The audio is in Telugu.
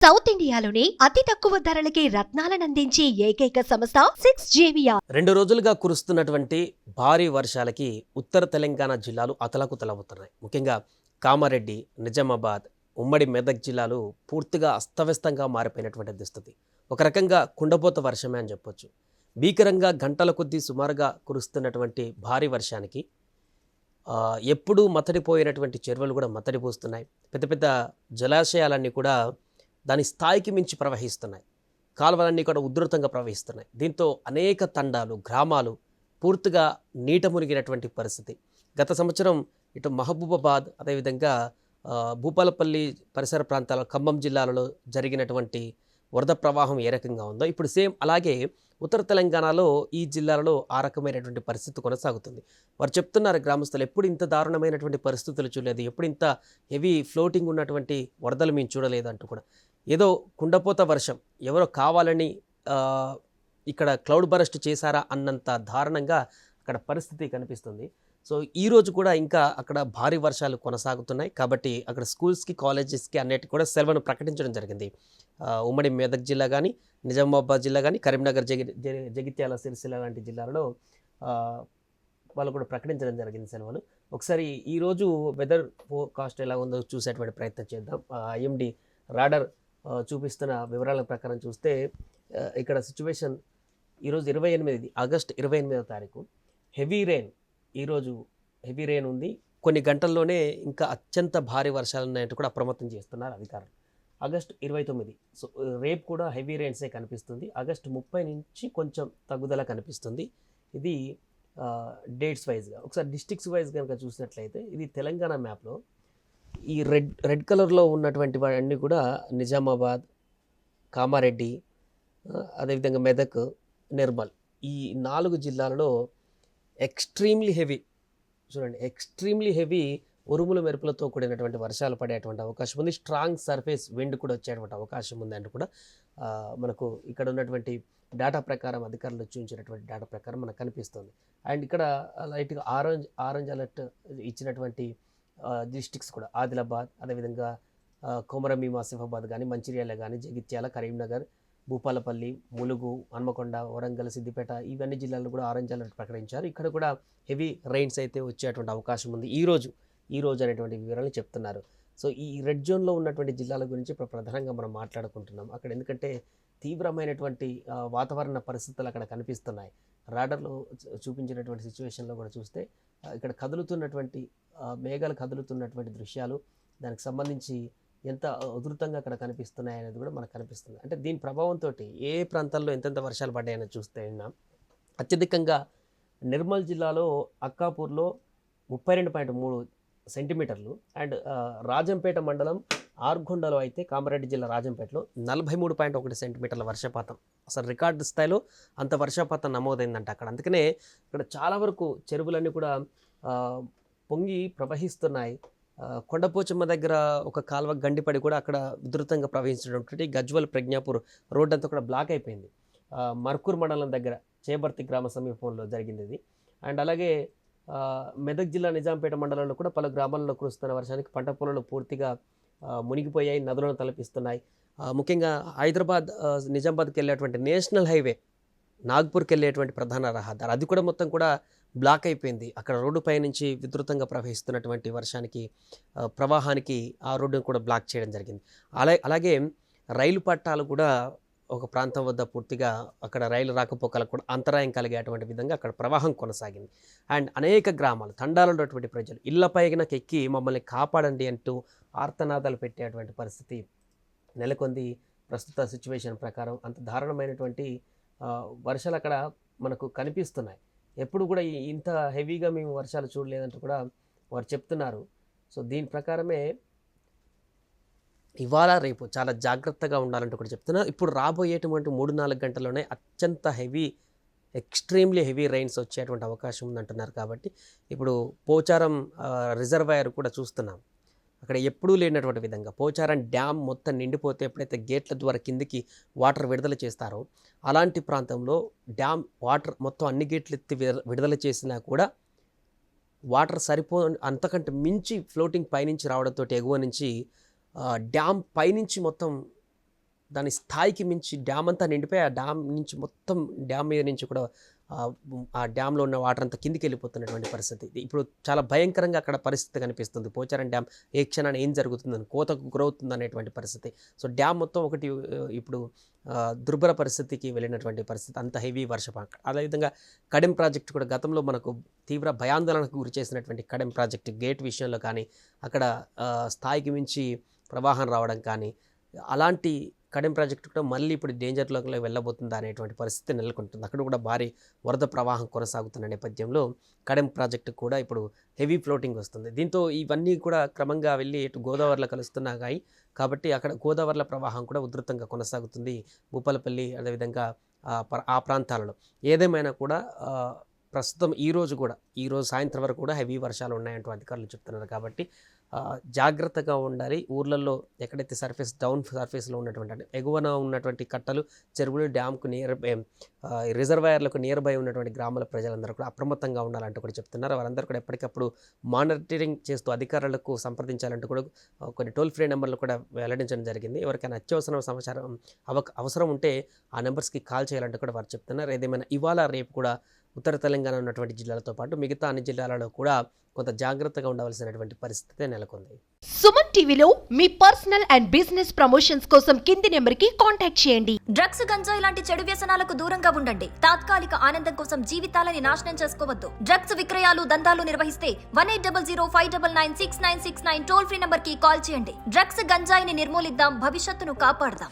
సౌత్ ఇండియాలోని అతి తక్కువ ధరలకి రత్నాలనందించే ఏకైక సంస్థ 6JVR. 2 రోజులుగా కురుస్తున్నటువంటి భారీ వర్షాలకి ఉత్తర తెలంగాణ జిల్లాలు అతలాకుతలవుతున్నాయి. ముఖ్యంగా కామారెడ్డి, నిజామాబాద్, ఉమ్మడి మెదక్ జిల్లాలు పూర్తిగా అస్తవ్యస్తంగా మారిపోయినటువంటి దుస్థితి. ఒక రకంగా కుండపోత వర్షమే అని చెప్పొచ్చు. భీకరంగా గంటల కొద్దీ సుమారుగా కురుస్తున్నటువంటి భారీ వర్షానికి ఎప్పుడూ మతడిపోయినటువంటి చెరువులు కూడా మతడిపోస్తున్నాయి. పెద్ద పెద్ద జలాశయాలన్నీ కూడా దాని స్థాయికి మించి ప్రవహిస్తున్నాయి. కాలువలన్నీ కూడా ఉధృతంగా ప్రవహిస్తున్నాయి. దీంతో అనేక తండాలు, గ్రామాలు పూర్తిగా నీట మునిగినటువంటి పరిస్థితి. గత సంవత్సరం ఇటు మహబూబాబాద్, అదేవిధంగా భూపాలపల్లి పరిసర ప్రాంతాల ఖమ్మం జిల్లాలలో జరిగినటువంటి వరద ప్రవాహం ఏ రకంగా ఉందో ఇప్పుడు సేమ్ అలాగే ఉత్తర తెలంగాణలో ఈ జిల్లాలలో ఆ రకమైనటువంటి పరిస్థితి కొనసాగుతుంది. వారు చెప్తున్నారు గ్రామస్తులు, ఎప్పుడు ఇంత దారుణమైనటువంటి పరిస్థితులు చూడలేదు, ఎప్పుడు ఇంత హెవీ ఫ్లోటింగ్ ఉన్నటువంటి వరదలు మేము చూడలేదు అంటూ కూడా. ఏదో కుండపోత వర్షం ఎవరో కావాలని ఇక్కడ క్లౌడ్ బరస్ట్ చేశారా అన్నంత దారుణంగా అక్కడ పరిస్థితి కనిపిస్తుంది. సో ఈరోజు కూడా ఇంకా అక్కడ భారీ వర్షాలు కొనసాగుతున్నాయి. కాబట్టి అక్కడ స్కూల్స్కి, కాలేజెస్కి అన్నిటికీ కూడా సెలవును ప్రకటించడం జరిగింది. ఉమ్మడి మెదక్ జిల్లా కానీ, నిజామాబాద్ జిల్లా కానీ, కరీంనగర్, జగిత్యాల, సిరిసిల్ల లాంటి జిల్లాలలో వాళ్ళు కూడా ప్రకటించడం జరిగింది సెలవులు. ఒకసారి ఈరోజు వెదర్ ఫోర్కాస్ట్ ఎలా ఉందో చూసేటువంటి ప్రయత్నం చేద్దాం. ఐఎండి రాడర్ చూపిస్తున్న వివరాల ప్రకారం చూస్తే ఇక్కడ సిచ్యువేషన్ ఈరోజు 28 ఆగస్ట్ 28వ తారీఖు హెవీ రెయిన్. ఈరోజు హెవీ రెయిన్ ఉంది. కొన్ని గంటల్లోనే ఇంకా అత్యంత భారీ వర్షాలు ఉన్నాయంటూ కూడా అప్రమత్తం చేస్తున్నారు అధికారులు. ఆగస్ట్ 29, సో రేపు కూడా హెవీ రెయిన్సే కనిపిస్తుంది. ఆగస్ట్ 30 నుంచి కొంచెం తగ్గుదల కనిపిస్తుంది. ఇది డేట్స్ వైజ్గా. ఒకసారి డిస్ట్రిక్ట్స్ వైజ్ కనుక చూసినట్లయితే ఇది తెలంగాణ మ్యాప్లో ఈ రెడ్ కలర్లో ఉన్నటువంటి వాటిని కూడా నిజామాబాద్, కామారెడ్డి, అదేవిధంగా మెదక్, నిర్మల్, ఈ 4 జిల్లాలలో ఎక్స్ట్రీమ్లీ హెవీ, చూడండి, ఎక్స్ట్రీమ్లీ హెవీ ఉరుముల మెరుపులతో కూడినటువంటి వర్షాలు పడేటువంటి అవకాశం ఉంది. స్ట్రాంగ్ సర్ఫేస్ విండ్ కూడా వచ్చేటువంటి అవకాశం ఉంది అంటూ కూడా మనకు ఇక్కడ ఉన్నటువంటి డేటా ప్రకారం, అధికారులు చూపించినటువంటి డేటా ప్రకారం మనకు కనిపిస్తుంది. అండ్ ఇక్కడ లైట్గా ఆరెంజ్ అలర్ట్ ఇచ్చినటువంటి డిస్ట్రిక్ట్స్ కూడా ఆదిలాబాద్, అదేవిధంగా కొమరంభీం, ఆసిఫాబాద్ కానీ, మంచిర్యాల కానీ, జగిత్యాల, కరీంనగర్, భూపాలపల్లి, ములుగు, హన్మకొండ, వరంగల్, సిద్దిపేట, ఇవన్నీ జిల్లాల్లో కూడా ఆరెంజ్ అలర్ట్ ప్రకటించారు. ఇక్కడ కూడా హెవీ రైన్స్ అయితే వచ్చేటువంటి అవకాశం ఉంది ఈ రోజు అనేటువంటి వివరాలు చెప్తున్నారు. సో ఈ రెడ్ జోన్లో ఉన్నటువంటి జిల్లాల గురించి ఇప్పుడు ప్రధానంగా మనం మాట్లాడుకుంటున్నాం. అక్కడ ఎందుకంటే తీవ్రమైనటువంటి వాతావరణ పరిస్థితులు అక్కడ కనిపిస్తున్నాయి. రాడర్లో చూపించినటువంటి సిచ్యువేషన్లో కూడా చూస్తే ఇక్కడ కదులుతున్నటువంటి మేఘాలు కదులుతున్నటువంటి దృశ్యాలు, దానికి సంబంధించి ఎంత ఉధృతంగా అక్కడ కనిపిస్తున్నాయి అనేది కూడా మనకు కనిపిస్తుంది. అంటే దీని ప్రభావంతో ఏ ప్రాంతాల్లో ఎంతెంత వర్షాలు పడ్డాయని చూస్తే అత్యధికంగా నిర్మల్ జిల్లాలో అక్కాపూర్లో 32.3 సెంటీమీటర్లు, అండ్ రాజంపేట మండలం ఆర్గొండలో అయితే, కామారెడ్డి జిల్లా రాజంపేటలో 43.1 సెంటీమీటర్ల వర్షపాతం. అసలు రికార్డు స్థాయిలో అంత వర్షపాతం నమోదైందంట అక్కడ. అందుకనే ఇక్కడ చాలా వరకు చెరువులన్నీ కూడా పొంగి ప్రవహిస్తున్నాయి. కొండపోచమ్మ దగ్గర ఒక కాలువ గండిపడి కూడా అక్కడ ఉధృతంగా ప్రవహించినటువంటి గజ్వల్ ప్రజ్ఞాపూర్ రోడ్ అంతా కూడా బ్లాక్ అయిపోయింది. మర్కూర్ మండలం దగ్గర చేబర్తి గ్రామ సమీపంలో జరిగింది ఇది. అండ్ అలాగే మెదక్ జిల్లా నిజాంపేట మండలంలో కూడా పలు గ్రామాల్లో కురుస్తున్న వర్షానికి పంట పొలాలు పూర్తిగా మునిగిపోయాయి, నదులను తలపిస్తున్నాయి. ముఖ్యంగా హైదరాబాద్ నిజామాబాద్కి వెళ్ళేటువంటి నేషనల్ హైవే, నాగ్పూర్కి వెళ్ళేటువంటి ప్రధాన రహదారి, అది కూడా మొత్తం కూడా బ్లాక్ అయిపోయింది. అక్కడ రోడ్డుపై నుంచి విస్తృతంగా ప్రవహిస్తున్నటువంటి వర్షానికి, ప్రవాహానికి ఆ రోడ్డును కూడా బ్లాక్ చేయడం జరిగింది. అలాగే రైలు పట్టాలు కూడా ఒక ప్రాంతం వద్ద పూర్తిగా అక్కడ రైలు రాకపోకలకు కూడా అంతరాయం కలిగేటువంటి విధంగా అక్కడ ప్రవాహం కొనసాగింది. అండ్ అనేక గ్రామాలు, తండాలలో ఉన్నటువంటి ప్రజలు ఇళ్లపైనకి ఎక్కి మమ్మల్ని కాపాడండి అంటూ ఆర్తనాదాలు పెట్టేటువంటి పరిస్థితి నెలకొంది. ప్రస్తుత సిచ్యువేషన్ ప్రకారం అంత దారుణమైనటువంటి వర్షాలు అక్కడ మనకు కనిపిస్తున్నాయి. ఎప్పుడు కూడా ఇంత హెవీగా మేము వర్షాలు చూడలేదంటూ కూడా వారు చెప్తున్నారు. సో దీని ప్రకారమే ఇవాళ రేపు చాలా జాగ్రత్తగా ఉండాలంటూ కూడా చెప్తున్నారు. ఇప్పుడు రాబోయేటువంటి 3-4 గంటల్లోనే అత్యంత ఎక్స్ట్రీమ్లీ హెవీ రైన్స్ వచ్చేటువంటి అవకాశం ఉందంటున్నారు. కాబట్టి ఇప్పుడు పోచారం రిజర్వాయర్ కూడా చూస్తున్నాం. అక్కడ ఎప్పుడూ లేనటువంటి విధంగా పోచారం డ్యామ్ మొత్తం నిండిపోతే ఎప్పుడైతే గేట్ల ద్వారా కిందికి వాటర్ విడుదల చేస్తారో అలాంటి ప్రాంతంలో డ్యామ్ వాటర్ మొత్తం అన్ని గేట్లు ఎత్తి విడుదల చేసినా కూడా వాటర్ అంతకంటే మించి ఫ్లోటింగ్ పైనుంచి రావడంతో ఎగువ నుంచి డ్యామ్ పైనుంచి మొత్తం దాని స్థాయికి మించి డ్యామ్ అంతా నిండిపోయి ఆ డ్యామ్ నుంచి మొత్తం డ్యామ్ మీద నుంచి కూడా ఆ డ్యామ్లో ఉన్న వాటర్ అంతా కిందికి వెళ్ళిపోతున్నటువంటి పరిస్థితి. ఇప్పుడు చాలా భయంకరంగా అక్కడ పరిస్థితి కనిపిస్తుంది. పోచారం డ్యామ్ ఏ క్షణాన్ని ఏం జరుగుతుందని, కోతకు గురవుతుంది అనేటువంటి పరిస్థితి. సో డ్యామ్ మొత్తం ఒకటి ఇప్పుడు దుర్భర పరిస్థితికి వెళ్ళినటువంటి పరిస్థితి, అంత హెవీ వర్షపాతం. అదేవిధంగా కడెం ప్రాజెక్టు కూడా గతంలో మనకు తీవ్ర భయాందోళనకు గురి చేసినటువంటి కడెం ప్రాజెక్టు గేట్ విషయంలో కానీ, అక్కడ స్థాయికి మించి ప్రవాహం రావడం కానీ, అలాంటి కడెం ప్రాజెక్టు కూడా మళ్ళీ ఇప్పుడు డేంజర్లోకి వెళ్ళబోతుందా అనేటువంటి పరిస్థితి నెలకొంటుంది. అక్కడ కూడా భారీ వరద ప్రవాహం కొనసాగుతున్న నేపథ్యంలో కడెం ప్రాజెక్టు కూడా ఇప్పుడు హెవీ ఫ్లోటింగ్ వస్తుంది. దీంతో ఇవన్నీ కూడా క్రమంగా వెళ్ళి ఇటు గోదావరిలో కలుస్తున్నాయి కాబట్టి అక్కడ గోదావరిల ప్రవాహం కూడా ఉధృతంగా కొనసాగుతుంది. భూపాలపల్లి అదేవిధంగా ఆ ప్రాంతాలలో ఏదేమైనా కూడా ప్రస్తుతం ఈరోజు సాయంత్రం వరకు కూడా హెవీ వర్షాలు ఉన్నాయంటూ అధికారులు చెప్తున్నారు. కాబట్టి జాగ్రత్తగా ఉండాలి. ఊర్లలో ఎక్కడైతే డౌన్ సర్ఫేస్లో ఉన్నటువంటి, అంటే ఎగువన ఉన్నటువంటి కట్టలు, చెరువులు, డ్యామ్కు రిజర్వాయర్లకు నియర్ బై ఉన్నటువంటి గ్రామాల ప్రజలందరూ కూడా అప్రమత్తంగా ఉండాలంటూ కూడా చెప్తున్నారు. వారందరూ కూడా ఎప్పటికప్పుడు మానిటరింగ్ చేస్తూ అధికారులకు సంప్రదించాలంటూ కూడా కొన్ని టోల్ ఫ్రీ నెంబర్లు కూడా వెల్లడించడం జరిగింది. ఎవరికైనా అత్యవసర సమాచారం అవసరం ఉంటే ఆ నెంబర్స్కి కాల్ చేయాలంటూ కూడా వారు చెప్తున్నారు. ఏదేమైనా ఇవాళ రేపు కూడా ఉత్తర తెలంగాణ ఉన్నటువంటి జిల్లాలతో పాటు మిగతా అన్ని జిల్లాలలో కూడా కొంత జాగ్రత్తగా ఉండవలసినటువంటి పరిస్థితి నెలకొంది. సుమన్ టీవీలో మీ పర్సనల్ అండ్ బిజినెస్ ప్రమోషన్స్ కోసం కింది నెంబర్కి కాంటాక్ట్ చేయండి. డ్రగ్స్, గంజాయి లాంటి చెడు వ్యసనాలకు దూరంగా ఉండండి. తాత్కాలిక ఆనందం కోసం జీవితాలని నాశనం చేసుకోవద్దు. డ్రగ్స్ విక్రయాలు, దందాలు నిర్వహిస్తే 180059996969 టోల్ ఫ్రీ నంబర్ కి కాల్ చేయండి. డ్రగ్స్, గంజాయిని నిర్మూలిద్దాం, భవిష్యత్తును కాపాడదాం.